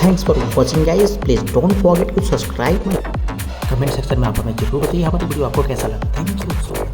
Thanks for watching guys, please don't forget to subscribe. Comment section में आप हमें जरूर बताइए हमारी वीडियो आपको कैसा लगा। Thank you so much.